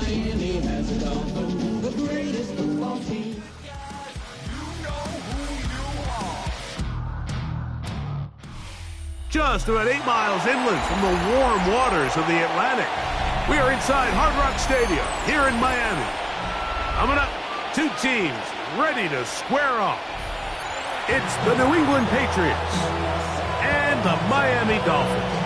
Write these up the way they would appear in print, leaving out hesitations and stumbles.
Miami has a Dolphin, the greatest football team. Just about 8 miles inland from the warm waters of the Atlantic, we are inside Hard Rock Stadium here in Miami. Coming up, two teams ready to square off. It's the New England Patriots and the Miami Dolphins.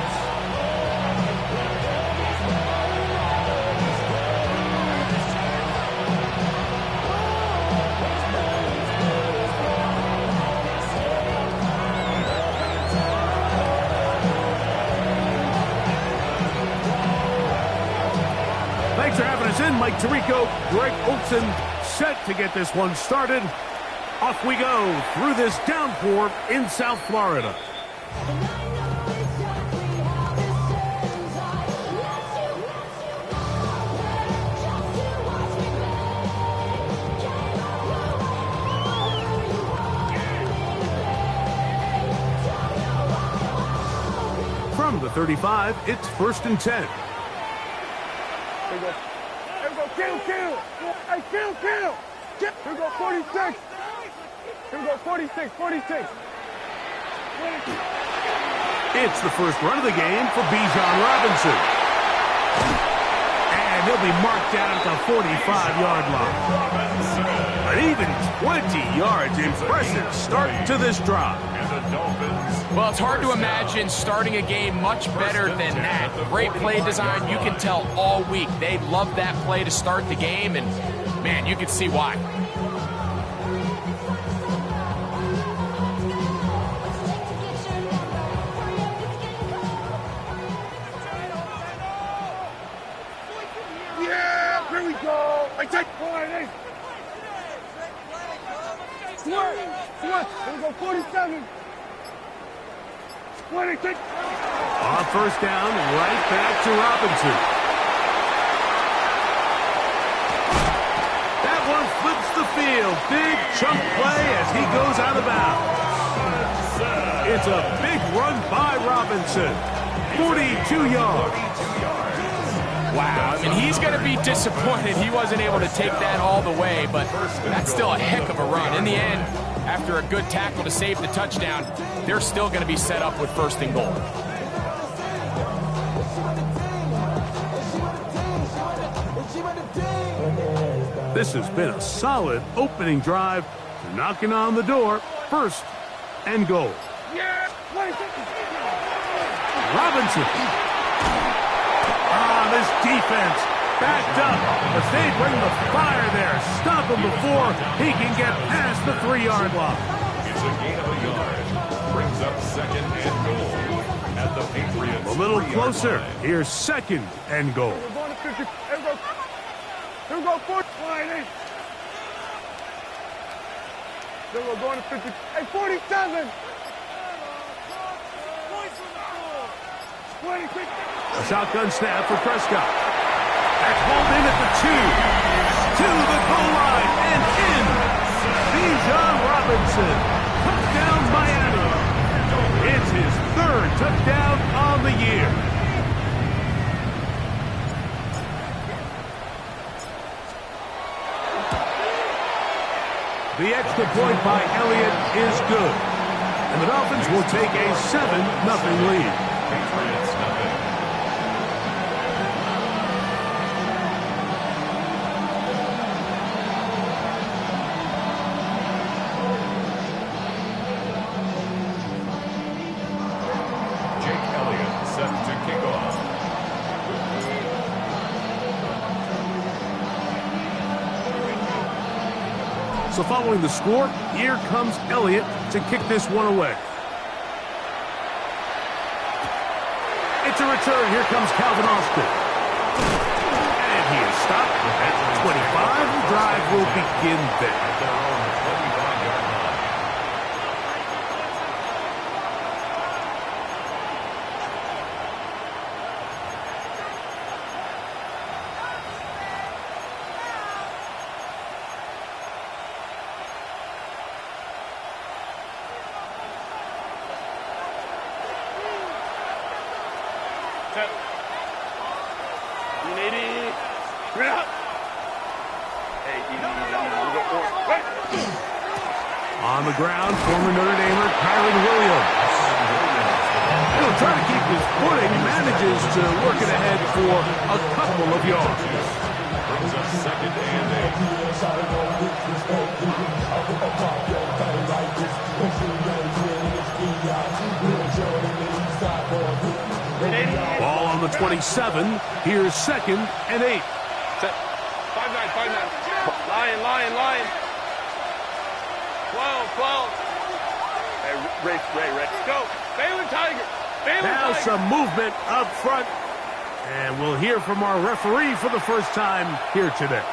Thanks for having us in. Mike Tirico, Greg Olson, set to get this one started. Off we go through this downpour in South Florida. From the 35, it's 1st and 10. Here we go. Here we go. Kill. Hey, kill. Here we go, 46. Here we go, 46. It's the first run of the game for Bijan Robinson. And he'll be marked down at the 45-yard line. An even 20 yards. Impressive start to this drive. Well, it's hard to imagine starting a game much better than that. Great play design. You can tell all week they love that play to start the game, and, man, you can see why. Yeah, here we go. I take one. What? Here we go, 47. 26. On first down, right back to Robinson. That one flips the field. Big chunk play as he goes out of bounds. It's a big run by Robinson. 42 yards. Wow, I mean, he's going to be disappointed he wasn't able to take that all the way, but that's still a heck of a run. In the end, after a good tackle to save the touchdown, they're still going to be set up with 1st and goal. This has been a solid opening drive. Knocking on the door, 1st and goal. Yeah, Robinson. This defense backed up, but they bring the fire there. Stop him before he can get past the 3-yard line. It's a gain of a yard. Brings up 2nd and goal at the Patriots. A little closer. Here's 2nd and goal. We're going to 50. Here we go, 49. Then we're going to 50. Hey, 47. 26. A shotgun snap for Prescott. That's pulled in at the 2. To the goal line and in. Bijan Robinson. Touchdown Miami. It's his 3rd touchdown on the year. The extra point by Elliott is good. And the Dolphins will take a 7-0 lead. Patriots nothing. Jake Elliott set to kick off. So following the score, here comes Elliott to kick this one away. It's a return. Here comes Calvin Austin. And he is stopped at the 25. The drive will begin there. At their own 25-yard line. Hey, easy. We go forward. Wait. On the ground, former Notre Damer Kyron Williams. He'll try to keep his footing, manages to work it ahead for a couple of yards. Brings up second and 8. Ball on the 27. Here's second and 8. Set. 5-9. Lion. 12. Hey, Ray. Go. Baylor Tiger. Now some movement up front. And we'll hear from our referee for the first time here today.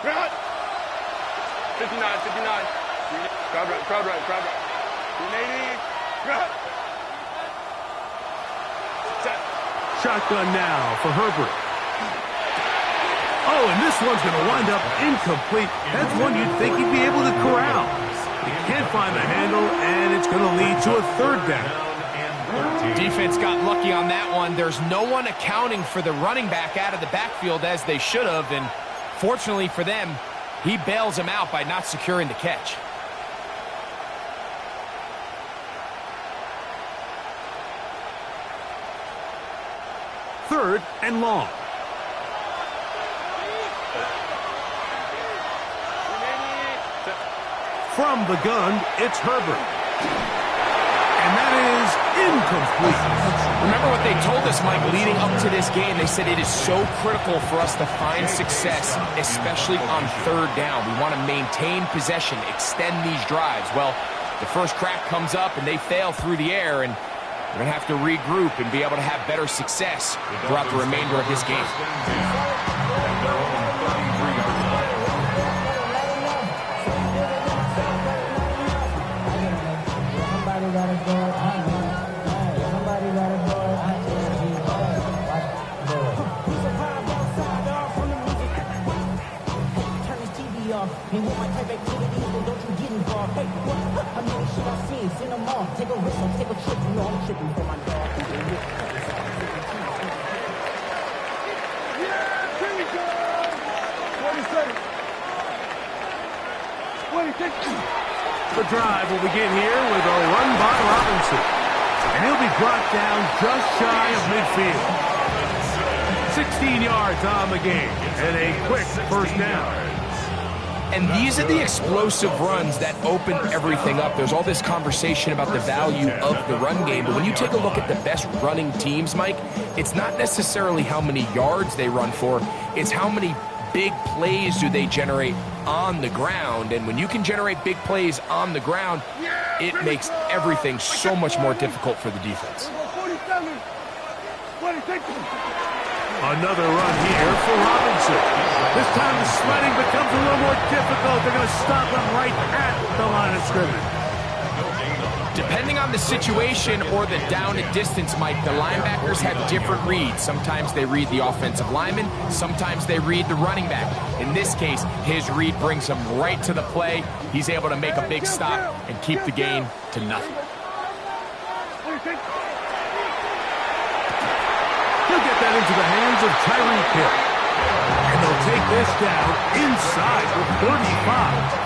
Crowd. 59. Crowd right. 380. Crowd. Set. Shotgun now for Herbert. Oh, and this one's going to wind up incomplete. That's one you'd think he'd be able to corral. He can't find the handle, and it's going to lead to a third down. Defense got lucky on that one. There's no one accounting for the running back out of the backfield as they should have, and fortunately for them, he bails him out by not securing the catch. Third and long. From the gun, it's Herbert. And that is incomplete. Remember what they told us, Mike, leading up to this game. They said it is so critical for us to find success, especially on third down. We want to maintain possession, extend these drives. Well, the first crack comes up and they fail through the air, and we're going to have to regroup and be able to have better success throughout the remainder of this game. Hey, what my type activities, then don't you get involved. Hey, what? I know the shit I seen, send them off. Take a risk, I'll take a trip. You know I'm tripping for my dog. Yeah, here we go. 27. 26. The drive will begin here with a run by Robinson. And he'll be brought down just shy of midfield. 16 yards on the game and a quick first down. And these are the explosive runs that open everything up. There's all this conversation about the value of the run game, but when you take a look at the best running teams, Mike, it's not necessarily how many yards they run for, it's how many big plays do they generate on the ground. And when you can generate big plays on the ground, it makes everything so much more difficult for the defense. 47. 26. Another run here for Robinson. This time the sledding becomes a little more difficult. They're going to stop him right at the line of scrimmage. Depending on the situation or the down and distance, Mike, the linebackers have different reads. Sometimes they read the offensive lineman. Sometimes they read the running back. In this case, his read brings him right to the play. He's able to make a big stop and keep the gain to nothing. He'll get that into the hands of Tyreek Hill. And they'll take this down inside the 35.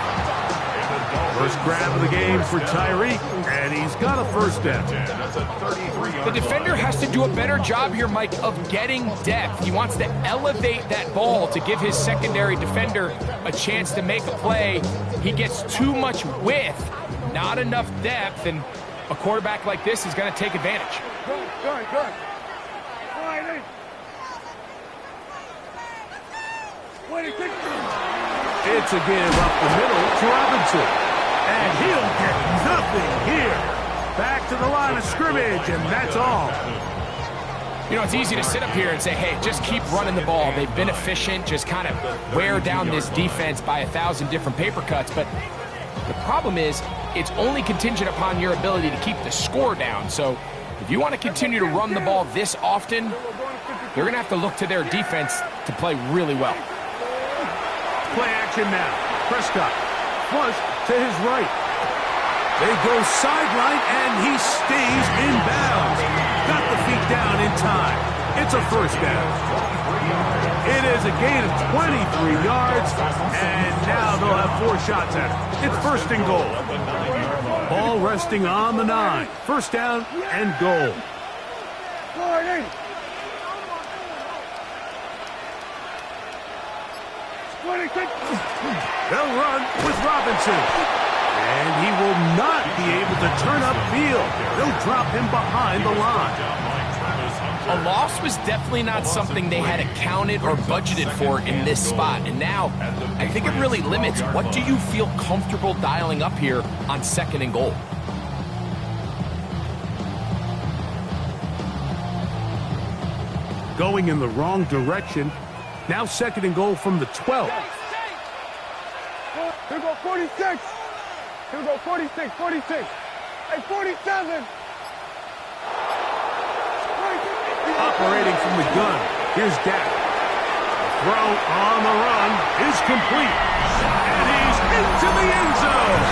First grab of the game for Tyreek, and he's got a first down. The defender has to do a better job here, Mike, of getting depth. He wants to elevate that ball to give his secondary defender a chance to make a play. He gets too much width, not enough depth, and a quarterback like this is going to take advantage. Good. It's a give up the middle to Robinson. And he'll get nothing here. Back to the line of scrimmage, and that's all. You know, it's easy to sit up here and say, hey, just keep running the ball. They've been efficient, just kind of wear down this defense by 1,000 different paper cuts. But the problem is, it's only contingent upon your ability to keep the score down. So if you want to continue to run the ball this often, you're going to have to look to their defense to play really well. Play action now. Prescott flush to his right. They go sideline, and he stays in bounds. Got the feet down in time. It's a first down. It is a gain of 23 yards, and now they'll have 4 shots at it. It's first and goal. Ball resting on the 9. First down and goal. They'll run with Robinson. And he will not be able to turn upfield. They'll drop him behind the line. A loss was definitely not something they had accounted or budgeted for in this spot. And now, I think it really limits. What do you feel comfortable dialing up here on second and goal? Going in the wrong direction. Now second and goal from the 12. Here go 46. Here go 46, 46. Hey, 47. Operating from the gun. Here's Dak. Throw on the run is complete. And he's into the end zone.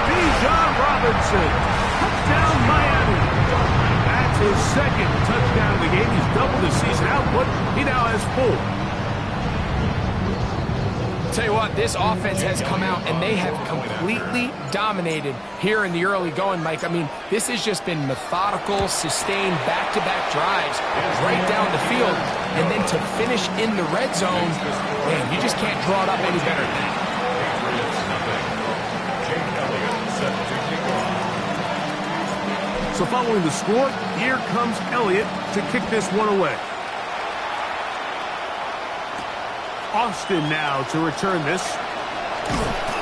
Bijan Robinson. Touchdown Miami. That's his second touchdown of the game. He's doubled his season output. He now has 4. Tell you what, this offense has come out and they have completely dominated here in the early going, Mike. I mean, this has just been methodical, sustained, back-to-back drives right down the field. And then to finish in the red zone, man, you just can't draw it up any better than that. So following the score, here comes Elliott to kick this one away. Austin now to return this.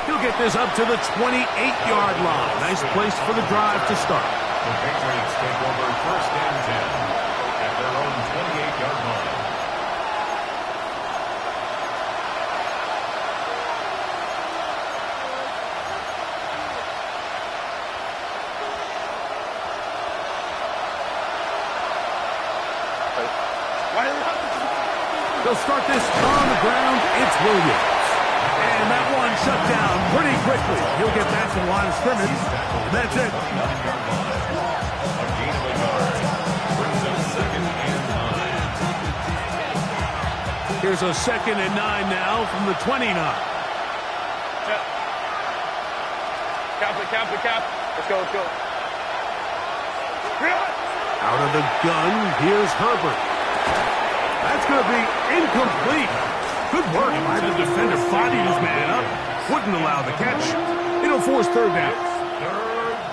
He'll get this up to the 28-yard line. Nice place for the drive to start. The Patriots take over first and 10 at their own 28-yard line. They'll start this on the ground. It's Williams. And that one shut down pretty quickly. He'll get back to the line of scrimmage. That's it. A gain of a yard brings up second and 9. Here's a second and 9 now from the 29. Cap. Let's go. Out of the gun, here's Herbert. That's going to be incomplete. Good work by the defender. Bodied his man up. Wouldn't allow the catch. It'll force third down.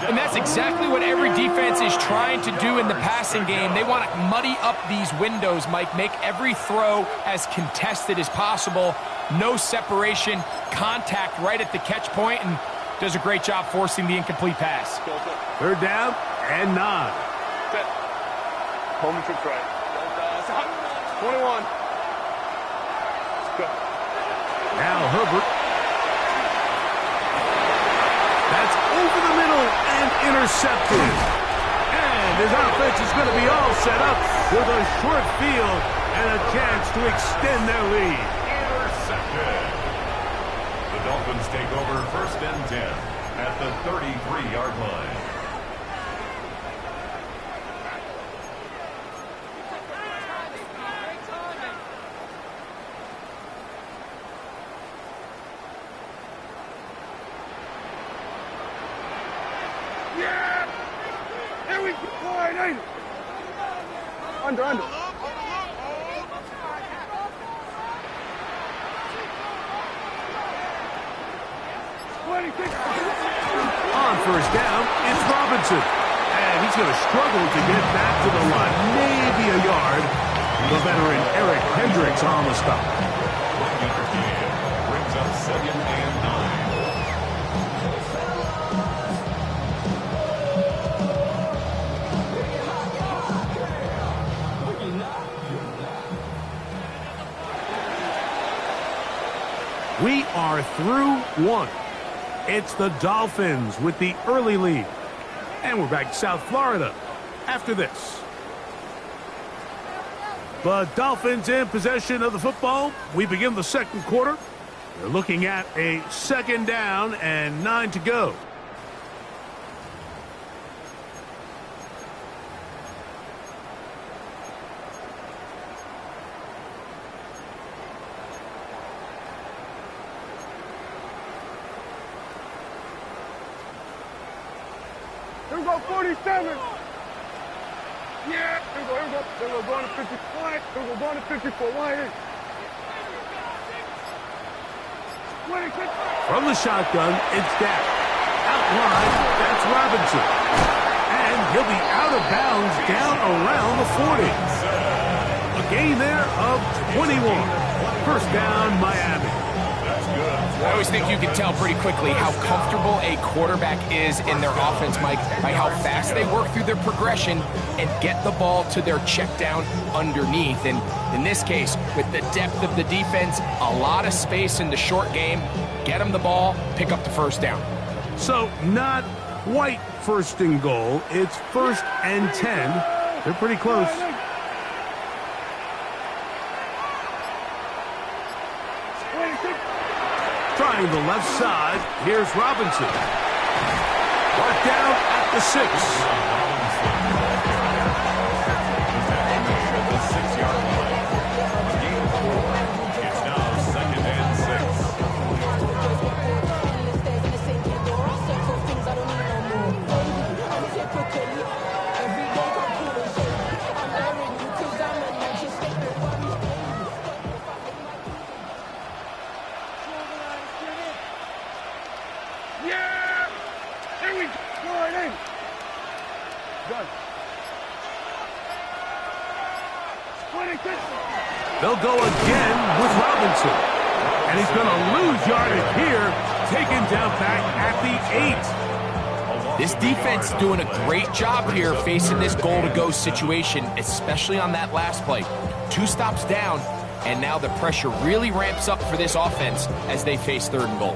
And that's exactly what every defense is trying to do in the passing game. They want to muddy up these windows, Mike. Make every throw as contested as possible. No separation, contact right at the catch point, and does a great job forcing the incomplete pass. Third down and 9. Home trick right. 21. Let's go. Now Herbert. That's over the middle and intercepted. And his offense is going to be all set up with a short field and a chance to extend their lead. Intercepted. The Dolphins take over first and 10 at the 33-yard line. Under. 26. On first down, it's Robinson. And he's going to struggle to get back to the line. Maybe a yard. The veteran Eric Hendricks on the stop. Brings up second and 9. We are through one. It's the Dolphins with the early lead. And we're back to South Florida after this. The Dolphins in possession of the football. We begin the second quarter. They're looking at a 2nd down and 9 to go. Here we go, 47. Yeah, here we go. Here we go, going to 54. Here we go, going to 54. Wide in. From the shotgun, it's Dak. Out wide, that's Robinson. And he'll be out of bounds down around the 40. A gain there of 21. 1st down, Miami. I always think you can tell pretty quickly how comfortable a quarterback is in their offense, Mike, by how fast they work through their progression and get the ball to their check down underneath. And in this case, with the depth of the defense, a lot of space in the short game, get them the ball, pick up the 1st down. So not quite 1st and goal. It's 1st and 10. They're pretty close. Trying the left side. Here's Robinson. Brought down at the 6. At the 6-yard line. Gain of 4. It's now 2nd and 6. Yeah! Here we go. Wide in. Done. 26. They'll go again with Robinson. And he's going to lose yardage here. Taken down back at the 8. This defense doing a great job here facing this goal-to-go situation, especially on that last play. 2 stops down, and now the pressure really ramps up for this offense as they face 3rd and goal.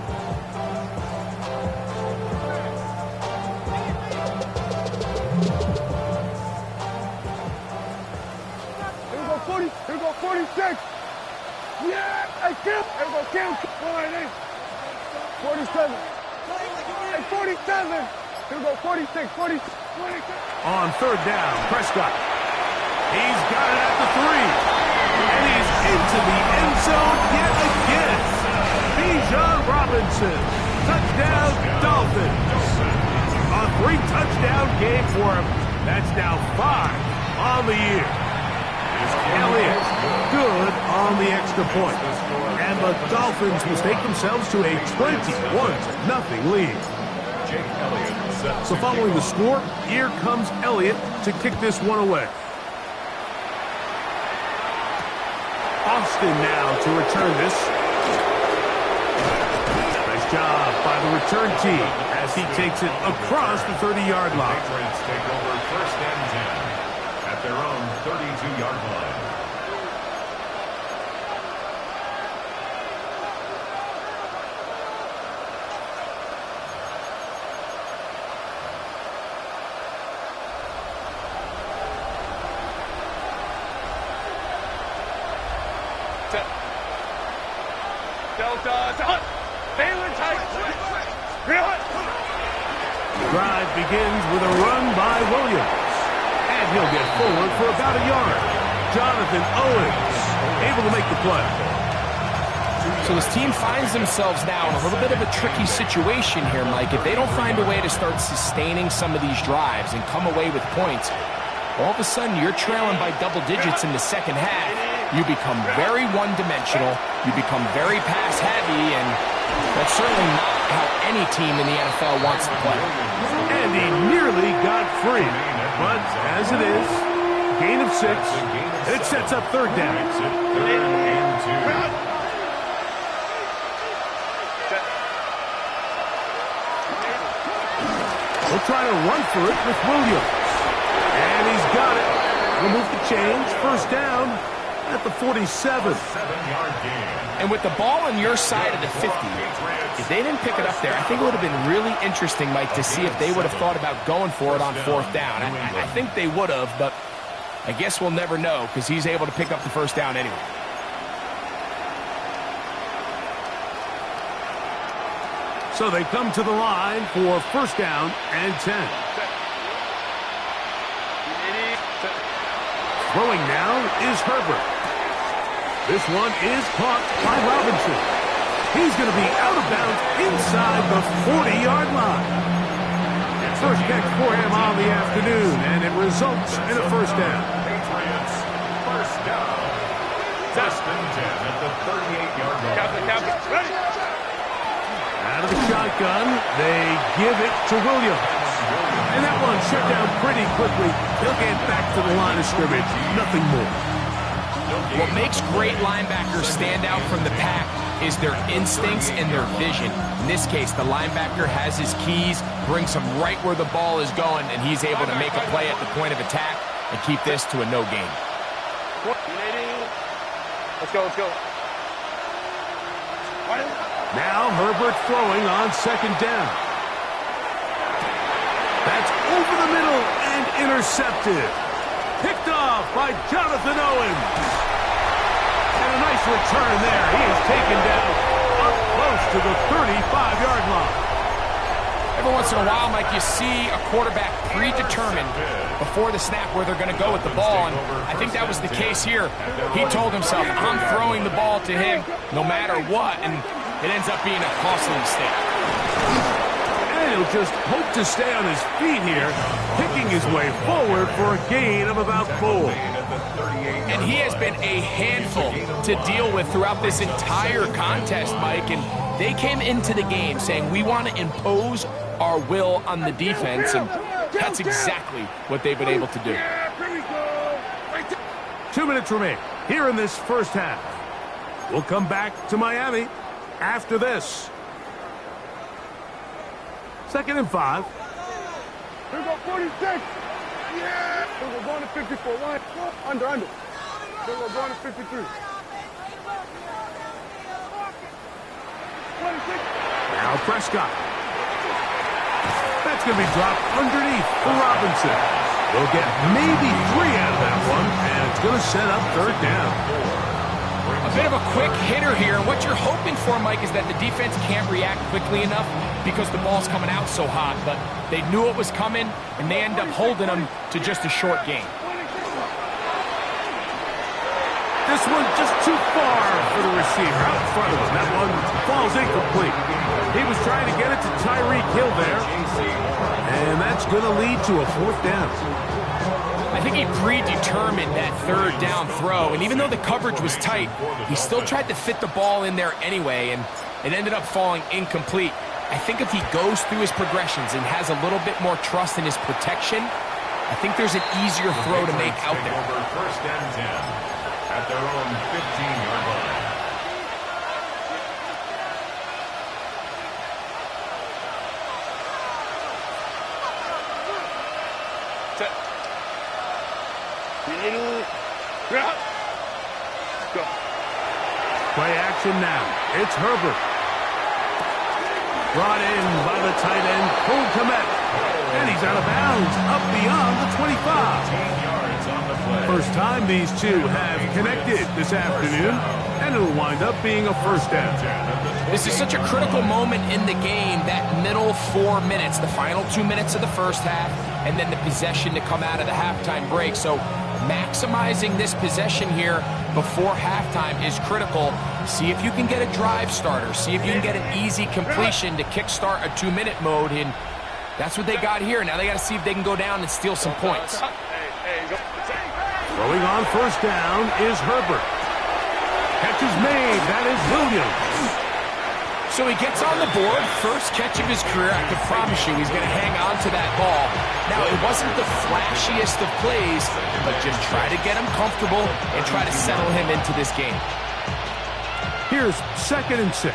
Here we go, 40. Here we go, 46. Yeah! Hey, Kim! Here we go, Kim! Wide in. 47. Hey, 47. Here we go, 46, 46. On 3rd down, Prescott. He's got it at the 3. And he's into the end zone yet again. Bijan Robinson. Touchdown, Dolphins. A 3-touchdown game for him. That's now 5 on the year. Elliott, good on the extra point. And the Dolphins will take themselves to a 21-0 lead. Jake Elliott set So following the score, here comes Elliott to kick this one away. Austin now to return this. Nice job by the return team as he takes it across the 30-yard line. Patriots take over 1st and 10 at their own 32-yard line. Delta, Taylor tight. Real it. Drive begins with a run by Williams. And he'll get forward for about a yard. Jonathan Owens able to make the play. So this team finds themselves now in a little bit of a tricky situation here, Mike. If they don't find a way to start sustaining some of these drives and come away with points, all of a sudden you're trailing by double digits in the 2nd half. You become very one-dimensional, you become very pass-heavy, and that's certainly not how any team in the NFL wants to play. And he nearly got free. But as it is, gain of 6, and it sets up 3rd down. 3rd and 2. They'll try to run for it with Williams. And he's got it. Remove the chains. 1st down at the 47. 7-yard gain. And with the ball on your side of the 50, if they didn't pick it up there, I think it would have been really interesting, Mike, to see if they would have thought about going for it on 4th down. I think they would have, but I guess we'll never know because he's able to pick up the 1st down anyway. So they come to the line for first down and 10. Throwing now is Herbert. This one is caught by Robinson. He's going to be out of bounds inside the 40-yard line. First catch for him on the afternoon, and it results in a first down. Patriots, first down. First and 10 at the 38-yard line. Out of the shotgun, they give it to Williams. And that one shut down pretty quickly. He'll get back to the line of scrimmage. Nothing more. What makes great linebackers stand out from the pack is their instincts and their vision. In this case, the linebacker has his keys, brings him right where the ball is going, and he's able to make a play at the point of attack and keep this to a no gain. Let's go, let's go. Now Herbert throwing on second down. That's over the middle and intercepted. Picked off by Jonathan Owens. And a nice return there. He is taken down up close to the 35-yard line. Every once in a while, Mike, you see a quarterback predetermined before the snap where they're going to go with the ball, and I think that was the case here. He told himself, I'm throwing the ball to him no matter what, and it ends up being a costly mistake. And he'll just hope to stay on his feet here, picking his way forward for a gain of about 4. And he has been a handful to deal with throughout this entire contest, Mike, and they came into the game saying, we want to impose our will on the defense, and that's exactly what they've been able to do. 2 minutes remain here in this first half. We'll come back to Miami after this. 2nd and 5. Here we go, 46. Yeah. Here we go, going to 54. Line. Under. Here we go, going to 53. 26. Now Prescott. That's going to be dropped underneath for Robinson. They'll get maybe 3 out of that one, and it's going to set up third down. A bit of a quick hitter here. What you're hoping for, Mike, is that the defense can't react quickly enough because the ball's coming out so hot, but they knew it was coming, and they end up holding them to just a short gain. This one just too far for the receiver out in front of him. That one falls incomplete. He was trying to get it to Tyreek Hill there, and that's going to lead to a 4th down. I think he predetermined that third down throw, and even though the coverage was tight, he still tried to fit the ball in there anyway, and it ended up falling incomplete. I think if he goes through his progressions and has a little bit more trust in his protection, I think there's an easier throw to make out there. First and 10 at their own 15-yard line. Play action now. It's Herbert. Brought in by the tight end, Cole Kmet. And he's out of bounds, up beyond the 25. 15 yards on the play. First time these two have connected this afternoon, and it'll wind up being a first down. This is such a critical moment in the game, that middle 4 minutes, the final 2 minutes of the first half, and then the possession to come out of the halftime break. So maximizing this possession here before halftime is critical. See if you can get a drive starter. See if you can get an easy completion to kickstart a 2-minute mode, and that's what they got here. Now they got to see if they can go down and steal some points. Throwing on first down is Herbert. Catch is made. That is Williams. So he gets on the board, first catch of his career. I can promise you he's going to hang on to that ball. Now, it wasn't the flashiest of plays, but just try to get him comfortable and try to settle him into this game. Here's 2nd and 6.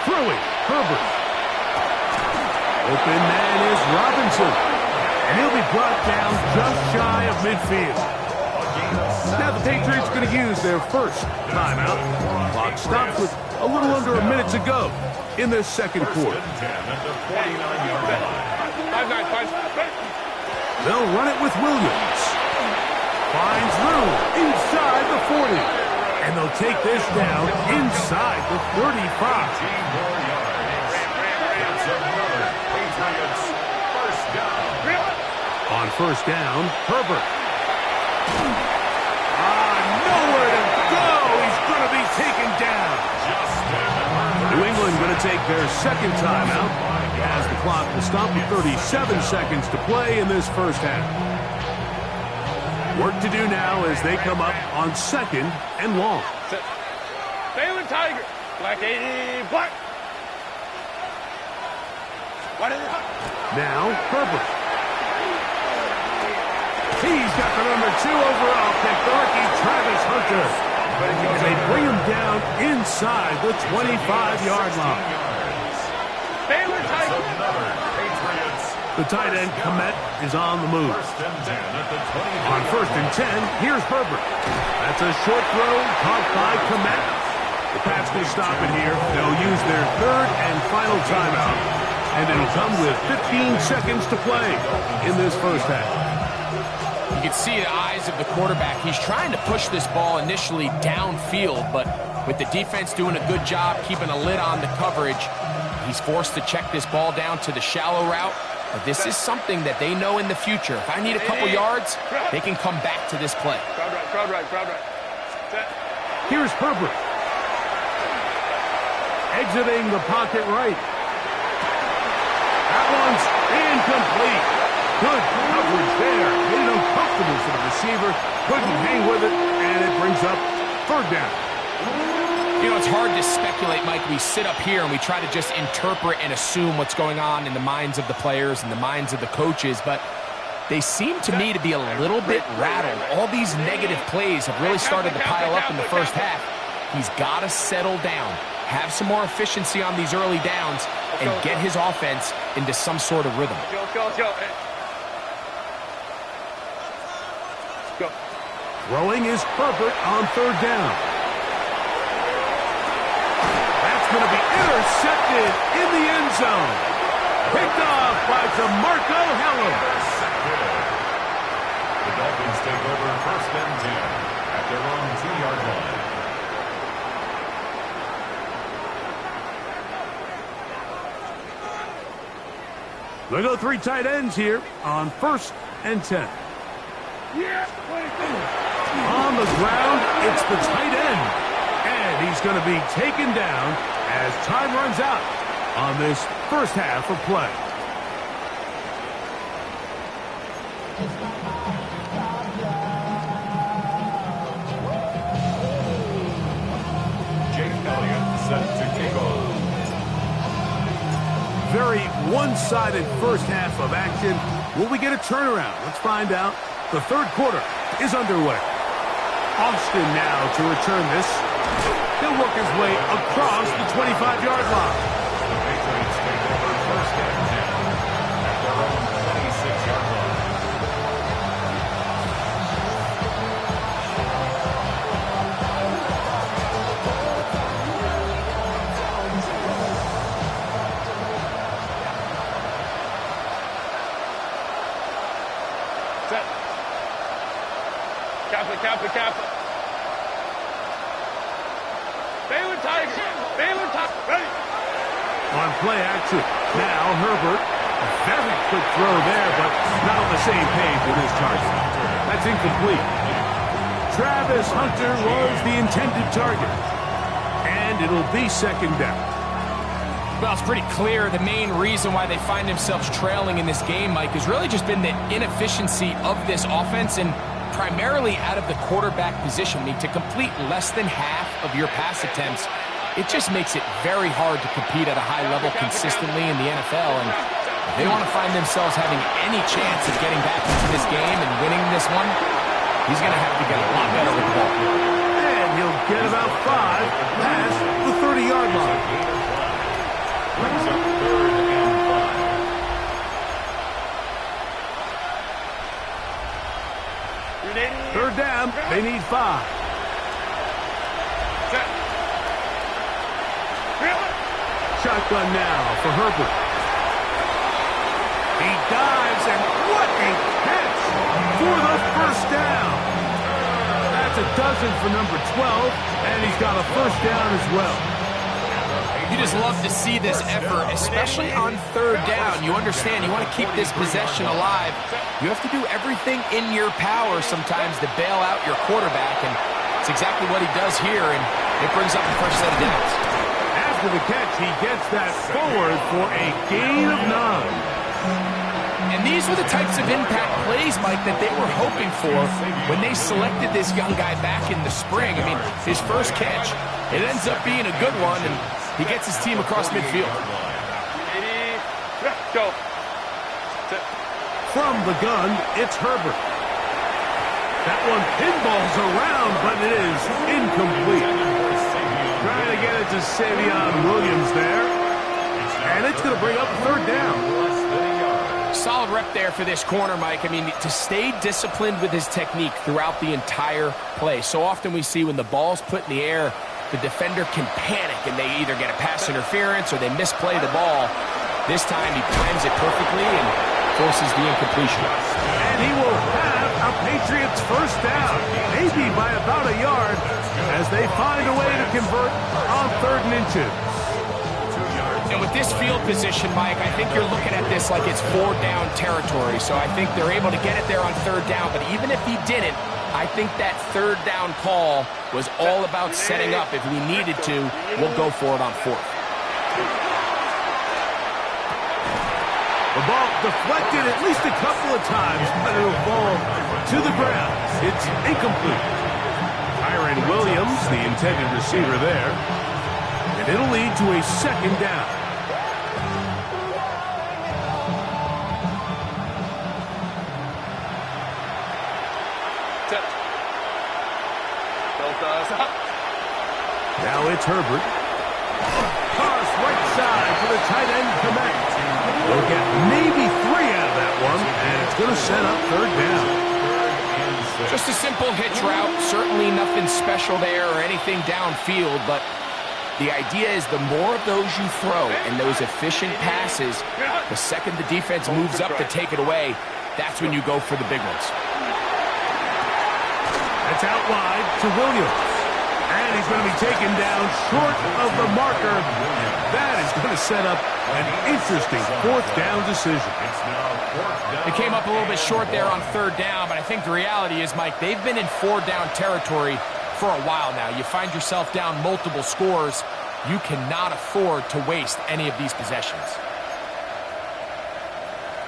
Throwing, Herbert. Open man is Robinson. And he'll be brought down just shy of midfield. Now the Patriots going to use their first timeout. Clock stops with a little under a minute to go in the second quarter. They'll run it with Williams. Finds room inside the 40. take this down inside the 35. 18 more yards. That's another Patriots first down. On first down, Herbert. Nowhere to go. He's going to be taken down. New England going to take their second timeout as the clock will stop with 37 seconds to play in this first half. Work to do now as they come up on second and long. Baylor Tiger. Black 80, black. What is it? Now, Herbert. He's got the number 2 overall pick, the rookie Travis Hunter. And they bring him down inside the 25-yard line. Baylor Tiger. Another Patriots. The tight end, Komet, is on the move. First and 10 at the 20. On first and 10, here's Herbert. That's a short throw caught by Komet. The Pats will stop it here. They'll use their third and final timeout. And it'll come with 15 seconds to play in this first half. You can see the eyes of the quarterback. He's trying to push this ball initially downfield, but with the defense doing a good job keeping a lid on the coverage, he's forced to check this ball down to the shallow route. But this is something that they know in the future. If I need a couple yards, they can come back to this play. Crowd right. Set. Here's Herbert. Exiting the pocket right. That one's incomplete. Good coverage there. Made it uncomfortable for the receiver. Couldn't hang with it, and it brings up third down. You know, it's hard to speculate, Mike. We sit up here and we try to just interpret and assume what's going on in the minds of the players and the minds of the coaches, but they seem to me to be a little bit rattled. All these negative plays have really started to pile up in the first half. He's got to settle down, have some more efficiency on these early downs, and get his offense into some sort of rhythm. Let's go. Go. Throwing is Herbert on third down. That's going to be intercepted in the end zone. Picked off by DeMarco Hellum. The Dolphins take over first and 10 at their own 2-yard line. They go 3 tight ends here on first and 10. On the ground, it's the tight end. And he's going to be taken down as time runs out on this first half of play. Jake Elliott set to kick off. Very one-sided first half of action. Will we get a turnaround? Let's find out. The third quarter is underway. Austin now to return this. He'll work his way across the 25-yard line. The Patriots take over first and 10 at their own 26-yard line. Set. Kappa. Baylor Tiger. Ready. On play action. Now Herbert. A very quick throw there, but not on the same page with his target. That's incomplete. Travis Hunter was the intended target. And it'll be second down. Well, it's pretty clear the main reason why they find themselves trailing in this game, Mike, has really just been the inefficiency of this offense and primarily out of the quarterback position. I mean, to complete less than half of your pass attempts, it just makes it very hard to compete at a high level consistently in the NFL. And if they want to find themselves having any chance of getting back into this game and winning this one, he's going to have to get a lot better with the ball. And he'll get about 5 past the 30-yard line. Brings up third and 5. Third down, they need 5. Set. Shotgun now for Herbert. He dives, and what a catch for the first down. That's That's a dozen for number 12, and he's got a first down as well. You just love to see this effort, especially on third down. You understand, you want to keep this possession alive. You have to do everything in your power sometimes to bail out your quarterback, and it's exactly what he does here, and it brings up a fresh set of downs. After the catch, he gets that forward for a gain of 9. And these were the types of impact plays, Mike, that they were hoping for when they selected this young guy back in the spring. I mean, his first catch, it ends up being a good one, and he gets his team across midfield. Go. From the gun, it's Herbert. That one pinballs around, but it is incomplete. Trying to get it to Savion Williams there. And it's going to bring up third down. Solid rep there for this corner, Mike. I mean, to stay disciplined with his technique throughout the entire play. So often we see when the ball's put in the air, the defender can panic and they either get a pass interference or they misplay the ball. This time he times it perfectly and forces the incompletion. And he will have a Patriots first down, maybe by about a yard, as they find a way to convert on 3rd and inches. And with this field position, Mike, I think you're looking at this like it's 4-down territory. So I think they're able to get it there on 3rd down. But even if he didn't, I think that 3rd down call was all about setting up. If we needed to, we'll go for it on 4th. The ball deflected at least a couple of times, but it'll fall to the ground. It's incomplete. Kyren Williams, the intended receiver there. And it'll lead to a 2nd down. Now it's Herbert. Toss right side for the tight end connect. They'll get maybe 3 out of that one, and it's going to set up 3rd down. Just a simple hitch route. Certainly nothing special there or anything downfield, but the idea is the more of those you throw and those efficient passes, the second the defense moves up to take it away, that's when you go for the big ones. That's out wide to Williams. And he's going to be taken down short of the marker. That is going to set up an interesting 4th down decision. It came up a little bit short there on 3rd down, but I think the reality is, Mike, they've been in 4-down territory for a while now. You find yourself down multiple scores. You cannot afford to waste any of these possessions.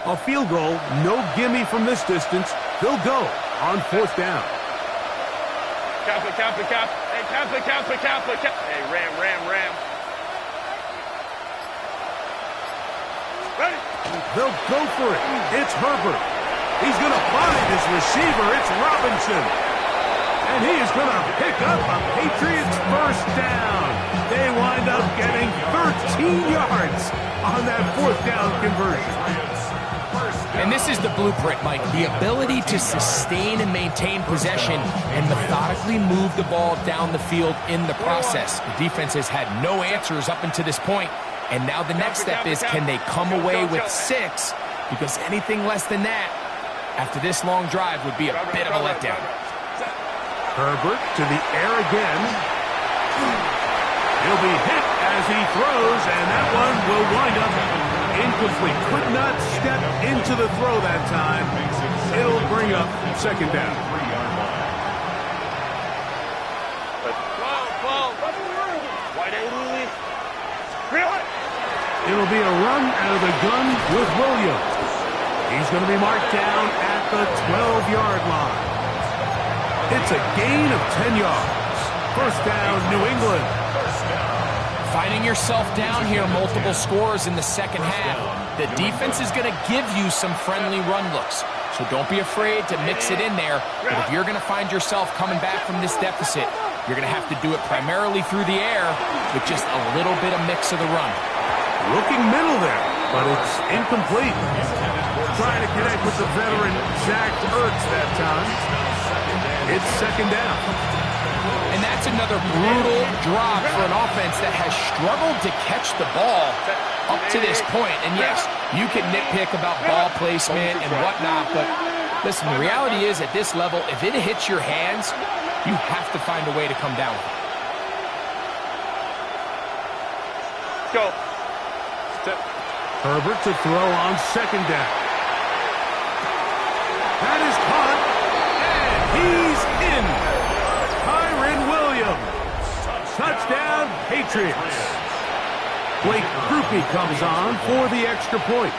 A field goal, no gimme from this distance. They'll go on 4th down. Cap. Hey, ram. Ready? They'll go for it. It's Herbert. He's going to find his receiver. It's Robinson. And he is going to pick up a Patriots first down. They wind up getting 13 yards on that 4th down conversion. And this is the blueprint, Mike. The ability to sustain and maintain possession and methodically move the ball down the field in the process. The defense has had no answers up until this point, and now the next step is, can they come away with 6? Because anything less than that, after this long drive, would be a bit of a letdown. Herbert to the air again. He'll be hit as he throws, and that one will wind up incomplete. Could not step into the throw that time. It'll bring up 2nd down. 12. It'll be a run out of the gun with Williams. He's going to be marked down at the 12-yard line. It's a gain of 10 yards. First down, New England. Finding yourself down here, multiple scores in the second half. The defense is going to give you some friendly run looks. So don't be afraid to mix it in there. But if you're going to find yourself coming back from this deficit, you're going to have to do it primarily through the air with just a little bit of mix of the run. Looking middle there, but it's incomplete. Trying to connect with the veteran Zach Ertz that time. It's 2nd down. And that's another brutal drop for an offense that has struggled to catch the ball up to this point. And yes, you can nitpick about ball placement and whatnot, but listen, the reality is at this level, if it hits your hands, You have to find a way to come down with it. Go. Herbert to throw on second down. That is caught, and he's in. Kyren Williams. Touchdown, Patriots. Blake Grupe comes on for the extra point.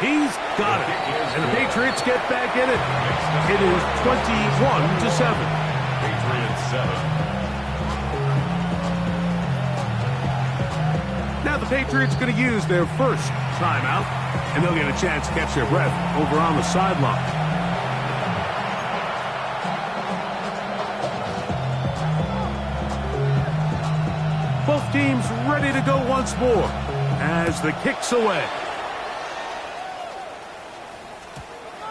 He's got it, and the Patriots get back in it. It is 21-7. Patriots 7. Now the Patriots going to use their first timeout, and they'll get a chance to catch their breath over on the sideline. Both teams ready to go once more as the kick's away.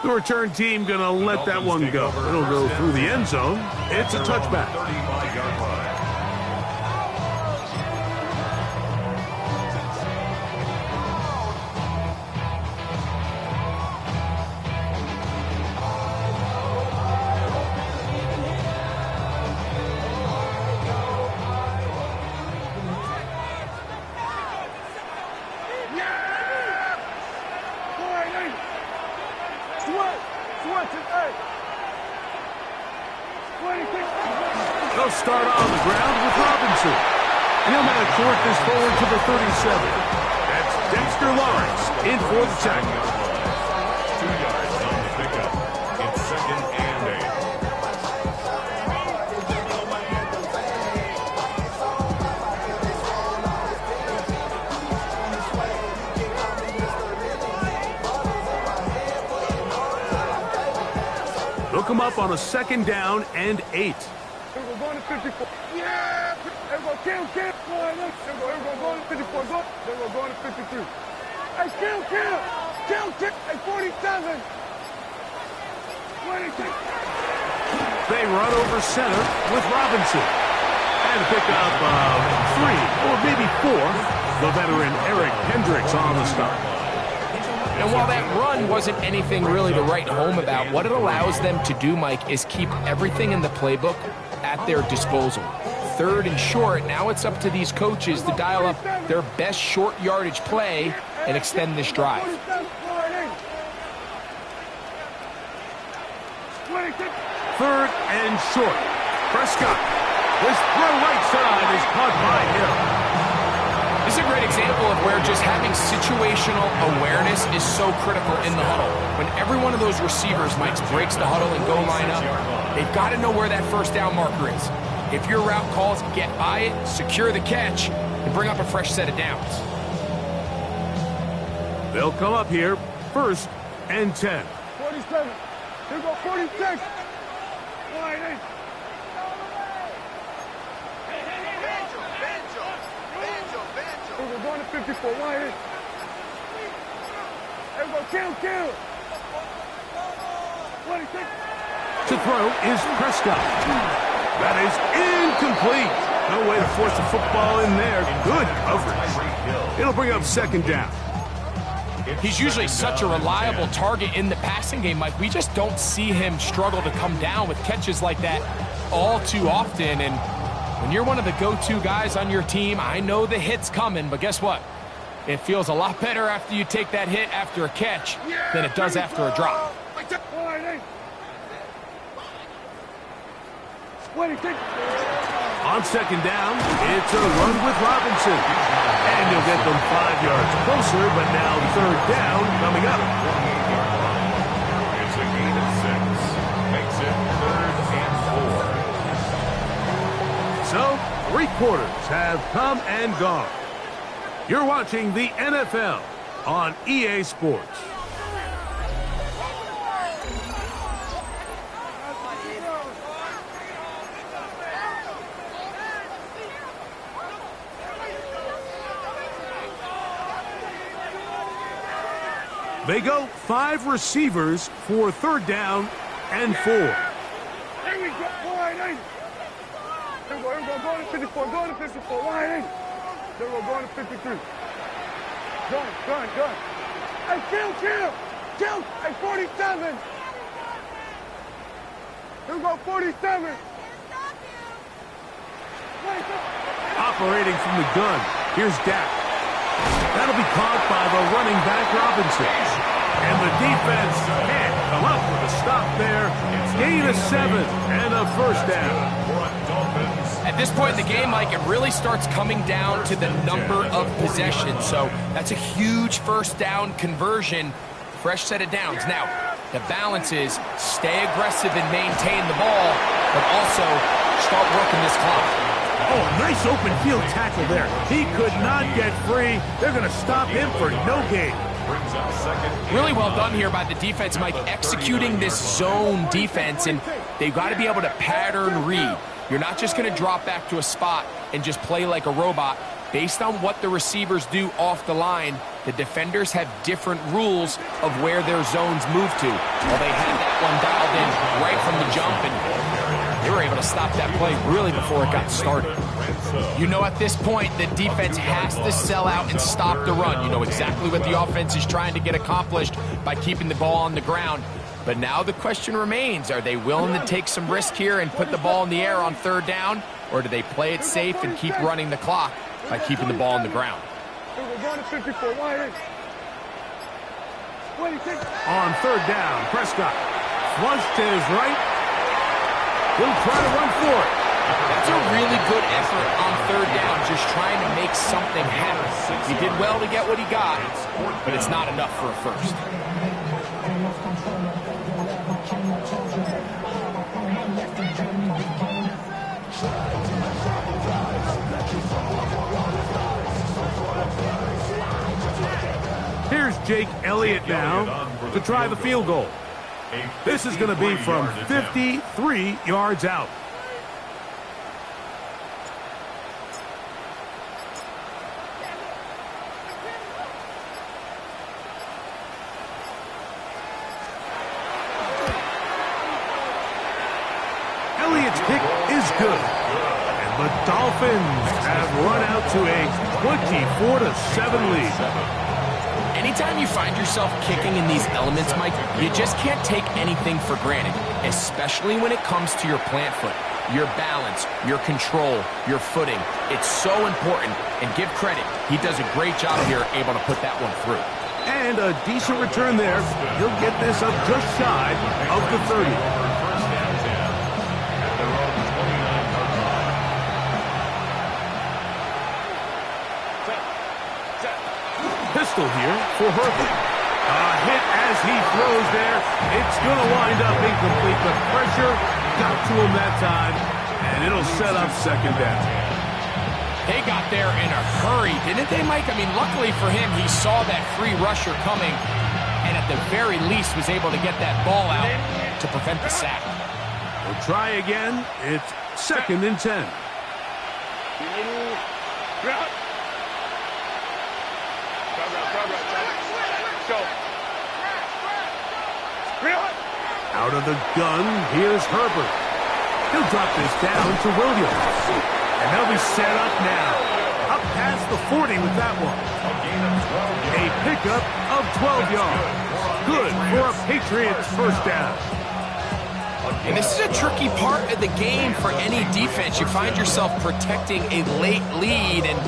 The return team going to let that one go. It'll go through the end zone. It's a touchback. 35-yard line. They'll start on the ground with Robinson. He'll manage to work this forward to the 37. That's Dexter Lawrence in for the tackle. 2 yards on the pickup. It's 2nd and 8. They'll come up on a 2nd down and 8. We're going to 54. Yeah! They're going to kill. They're going to 54. They're going to 53. Hey, kill. Hey, 47. 26. They run over center with Robinson. And a pickup of 3 or maybe 4. The veteran Eric Hendricks on the stop. And while that run wasn't anything really to write home about, what it allows them to do, Mike, is keep everything in the playbook at their disposal. 3rd and short, now it's up to these coaches to dial up their best short yardage play and extend this drive. 3rd and short. Prescott. His throw right side is caught by Hill. This is a great example of where just having situational awareness is so critical in the huddle. When every one of those receivers, Mike, breaks the huddle and go line up, they've got to know where that first down marker is. If your route calls, get by it, secure the catch, and bring up a fresh set of downs. They'll come up here, 1st and 10. 47. Here go 46. Line 8. We're going to 54. Line 8. Here go kill. 26. To throw is Prescott. That is incomplete. No way to force the football in there. Good coverage. It'll bring up 2nd down. He's usually such a reliable target in the passing game, Mike. We just don't see him struggle to come down with catches like that all too often. And when you're one of the go-to guys on your team, I know the hit's coming, but guess what? It feels a lot better after you take that hit after a catch than it does after a drop. On 2nd down, it's a run with Robinson. And you'll get them 5 yards closer, but now 3rd down coming up. It's a gain of 6. Makes it 3rd and 4. So, 3 quarters have come and gone. You're watching the NFL on EA Sports. They go 5 receivers for 3rd down and 4. Here we go. Line 8. Here we go. Go to 54. Go to 54. Line 8. Here we go. Go to 53. Gun. Hey, kill. Hey, 47. Here we go, 47. Operating from the gun. Here's Dak. That'll be caught by the running back Robinson. And the defense can't come up with a stop there. Gain of 7 and a first down. At this point in the game, Mike, it really starts coming down to the number of possessions. So that's a huge first down conversion. Fresh set of downs. Now, the balance is stay aggressive and maintain the ball, but also start working this clock. Oh, a nice open field tackle there. He could not get free. They're going to stop him for no gain. Really well done here by the defense, Mike, executing this zone defense, and they've got to be able to pattern read. You're not just going to drop back to a spot and just play like a robot. Based on what the receivers do off the line, the defenders have different rules of where their zones move to. Well, they had that one dialed in right from the jump, and they were able to stop that play really before it got started. You know at this point, the defense has to sell out and stop the run. You know exactly what the offense is trying to get accomplished by keeping the ball on the ground. But now the question remains, are they willing to take some risk here and put the ball in the air on third down? Or do they play it safe and keep running the clock by keeping the ball on the ground? On third down, Prescott flushed to his right. He'll try to run for it. That's a really good effort on third down, just trying to make something happen. He did well to get what he got, but it's not enough for a first. Here's Jake Elliott now to try the field goal. This is going to be from 53 yards out. Elliott's kick is good. And the Dolphins have run out to a 24-7 lead. Anytime you find yourself kicking in these elements, Mike, you just can't take anything for granted, especially when it comes to your plant foot, your balance, your control, your footing. It's so important, and give credit. He does a great job here able to put that one through. And a decent return there. He'll get this up just shy of the 30. Pistol here for Herbert. A hit as he throws there. It's going to wind up incomplete. The pressure got to him that time, and it'll set up second down. They got there in a hurry, didn't they, Mike? I mean, luckily for him, he saw that free rusher coming, and at the very least was able to get that ball out to prevent the sack. We'll try again. It's 2nd and 10. Out of the gun, here's Herbert. He'll drop this down to Williams. And they'll be set up now. Up past the 40 with that one. A pickup of 12 yards. Good for a Patriots first down. And this is a tricky part of the game for any defense. You find yourself protecting a late lead, and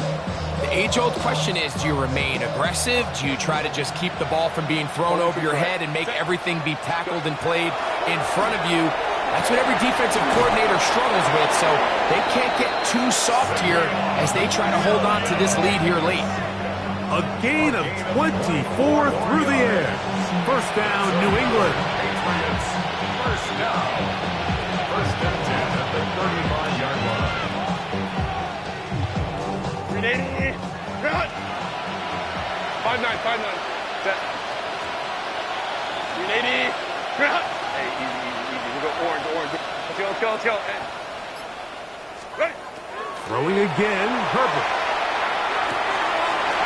the age-old question is, do you remain aggressive? Do you try to just keep the ball from being thrown over your head and make everything be tackled and played in front of you? That's what every defensive coordinator struggles with, so they can't get too soft here as they try to hold on to this lead here late. A gain of 24 through the air. First down, New England. First down. First and 10 at the 35-yard line. 5-9. Set. 380. Hey, easy. We go orange. Let's go. Hey. Ready. Throwing again, Herbert.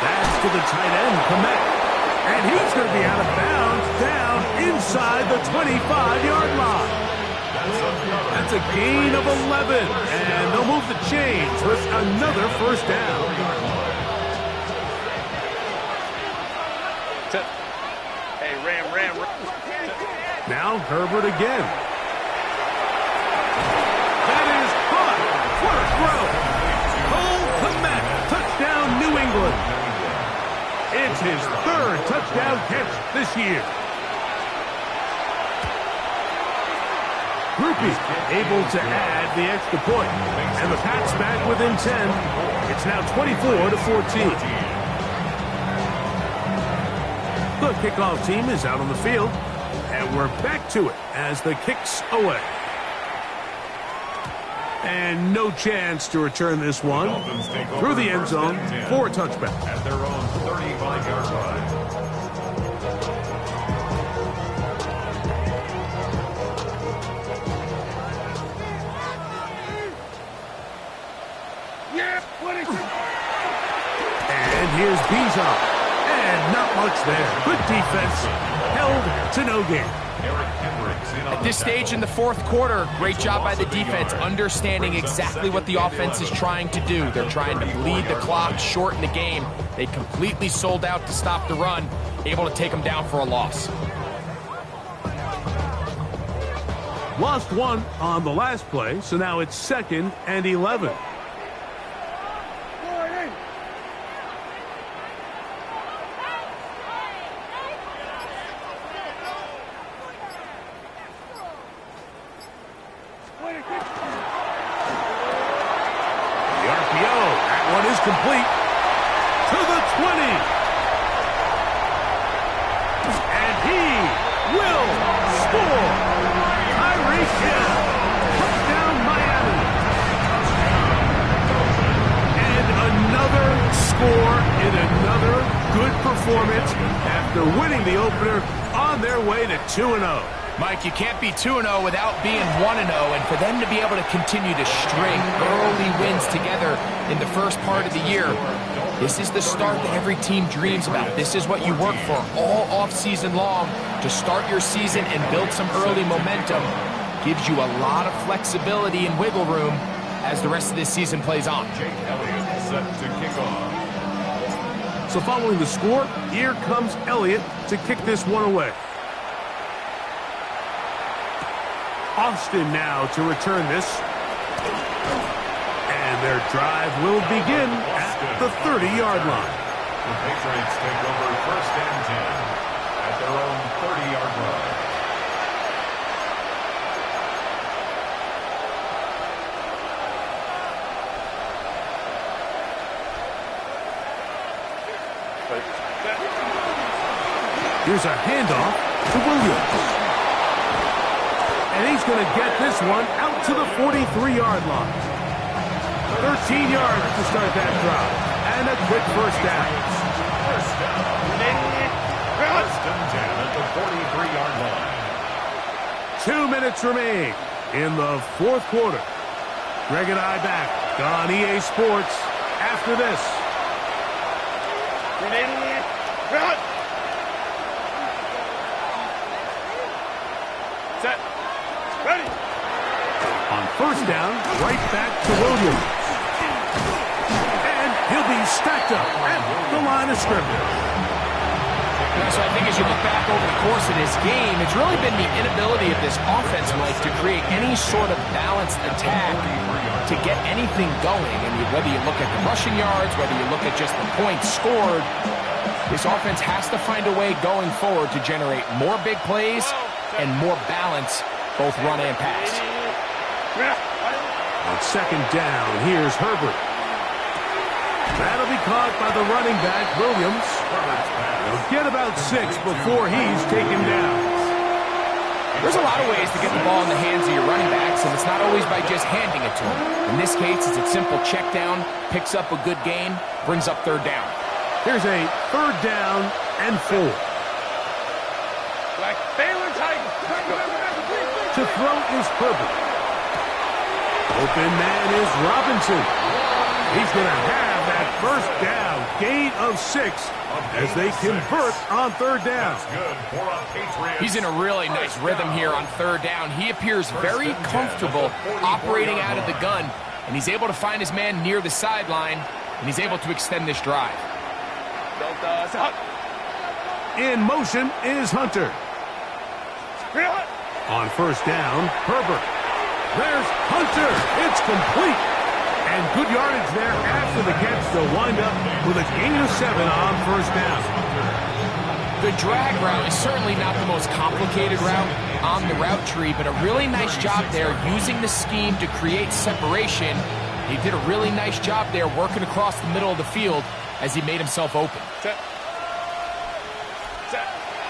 That's to the tight end, Komet. And he's going to be out of bounds down inside the 25-yard line. That's a gain of 11. And they'll move the chains with another first down. Hey, Ram. Now Herbert again. his third touchdown catch this year. Grupe able to add the extra point. And the Pats back within 10. It's now 24-14. The kickoff team is out on the field. And we're back to it as the kick's away. And no chance to return this one through the end zone for a touchback. At their own 35-yard line. And here's Bijan. And not much there. Good defense. Held to no gain. At this stage in the fourth quarter, great job by the defense, understanding exactly what the offense is trying to do. They're trying to bleed the clock, shorten the game. They completely sold out to stop the run, able to take them down for a loss. Lost one on the last play, so now it's 2nd and 11. Complete to the 20. And he will score. Tyreek Hill. Touchdown Miami. And another score in another good performance after winning the opener on their way to 2-0. Mike, you can't be 2-0 without being 1-0, and for them to be able to continue to string early wins together in the first part of the year, this is the start that every team dreams about. This is what you work for all off-season long, to start your season and build some early momentum. Gives you a lot of flexibility and wiggle room as the rest of this season plays on. Jake Elliott set to kick off. So following the score, here comes Elliott to kick this one away. Austin now to return this. And their drive will begin at the 30-yard line. The Patriots take over 1st and 10 at their own 30-yard line. Here's a handoff to Williams. And he's going to get this one out to the 43-yard line. 13 yards to start that drive. And a quick first down. First down. 1st and 10 at the 43-yard line. 2 minutes remain in the fourth quarter. Greg and I back on EA Sports after this. Set. Ready. On first down, right back to Williams. And he'll be stacked up at the line of scrimmage. So I think as you look back over the course of this game, it's really been the inability of this offense, Mike, to create any sort of balanced attack to get anything going. I mean, whether you look at the rushing yards, whether you look at just the points scored, this offense has to find a way going forward to generate more big plays and more balance, both run and pass. On second down, here's Herbert. That'll be caught by the running back, Williams. He'll get about 6 before he's taken down. There's a lot of ways to get the ball in the hands of your running backs, and it's not always by just handing it to them. In this case, it's a simple check down, picks up a good gain, brings up third down. Here's a third down and 4. Black Baylor Titans. To throw is Herbert. Open man is Robinson. He's going to have that first down, gain of 6, as they convert on third down. He's in a really nice rhythm here on third down. He appears very comfortable operating out of the gun, and he's able to find his man near the sideline, and he's able to extend this drive. In motion is Hunter. On first down, Herbert. There's Hunter. It's complete. And good yardage there after the catch. They'll wind up with a gain of 7 on first down. The drag route is certainly not the most complicated route on the route tree, but a really nice job there using the scheme to create separation. He did a really nice job there working across the middle of the field as he made himself open.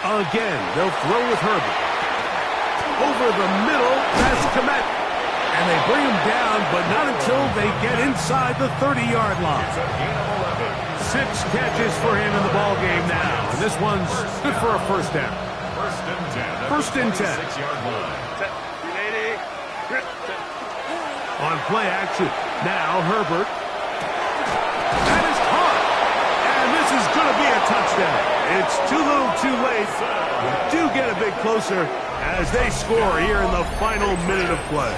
Again, they'll throw with Herbert. Over the middle, that's Kmet. And they bring him down, but not until they get inside the 30-yard line. 6 catches for him in the ball game now. And this one's good for a first down. First and 10. On play action. Now Herbert. That is caught. And this is going to be a touchdown. It's too little too late. We do get a bit closer as they score here in the final minute of play.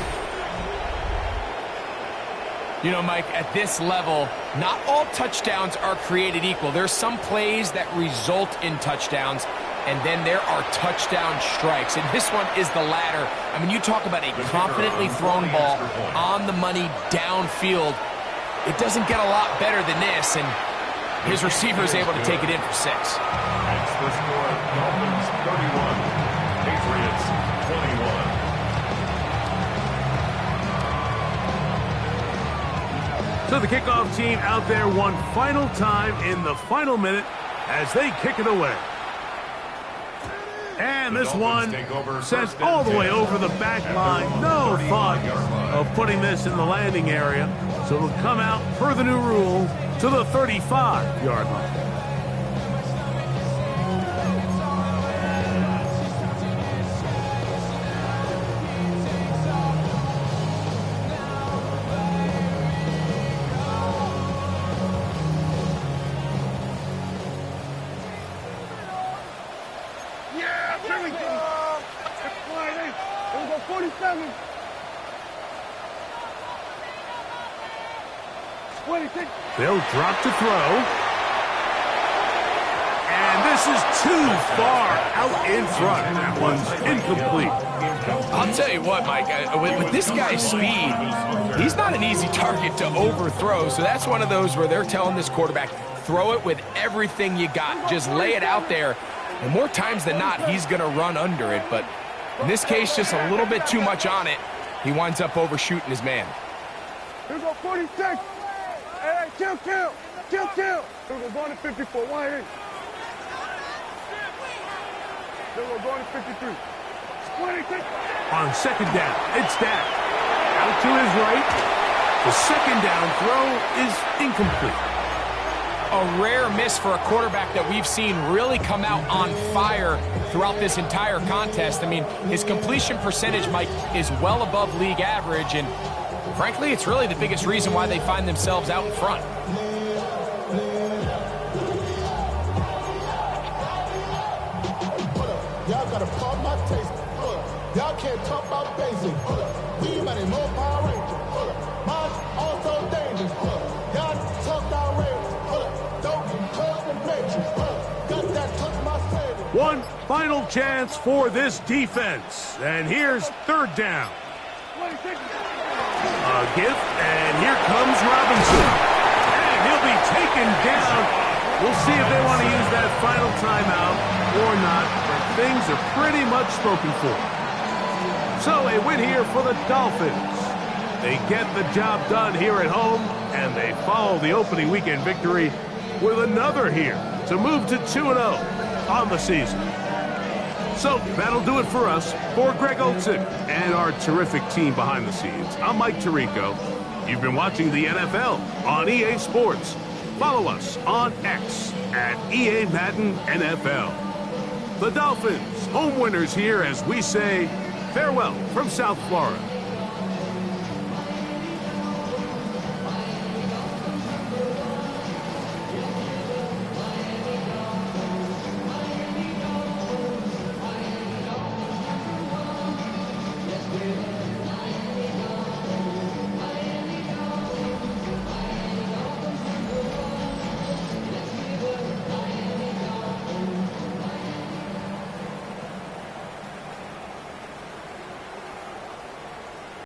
You know, Mike, at this level, not all touchdowns are created equal. There's some plays that result in touchdowns, and then there are touchdown strikes. And this one is the latter. I mean, you talk about a confidently thrown ball on the money downfield. It doesn't get a lot better than this, and his receiver is able to take it in for 6. That's the score. Dolphins 31, Patriots 21. So the kickoff team out there one final time in the final minute as they kick it away. And this one sent all the way over the back line. No thought of putting this in the landing area. So it'll come out per the new rule to the 35-yard line. They'll drop to throw. And this is too far out in front. That one's incomplete. I'll tell you what, Mike, with this guy's speed, he's not an easy target to overthrow. So that's one of those where they're telling this quarterback, throw it with everything you got. Just lay it out there. And more times than not, he's going to run under it. But in this case, just a little bit too much on it. He winds up overshooting his man. Here we go, 46. Hey, kill. Here we go, going to 54. Wide in. Here we go, going to 53. 26. On second down, it's Dak. Out to his right. The second down throw is incomplete. A rare miss for a quarterback that we've seen really come out on fire throughout this entire contest. I mean, his completion percentage, Mike, is well above league average, and frankly, it's really the biggest reason why they find themselves out in front. Y'all gotta pump my taste. Y'all can't talk about basic. We money more Power Ranger. Mine also dangerous. Y'all talk outrageous. Don't touch the matrix. Got that touch my savings. One final chance for this defense. And here's third down. A gift, and here comes Robinson. And he'll be taken down. We'll see if they want to use that final timeout or not. But things are pretty much spoken for. So a win here for the Dolphins. They get the job done here at home, and they follow the opening weekend victory with another here to move to 2-0 on the season. So that'll do it for us. For Greg Olsen and our terrific team behind the scenes, I'm Mike Tirico. You've been watching the NFL on EA Sports. Follow us on X at EA Madden NFL. The Dolphins, home winners here as we say farewell from South Florida.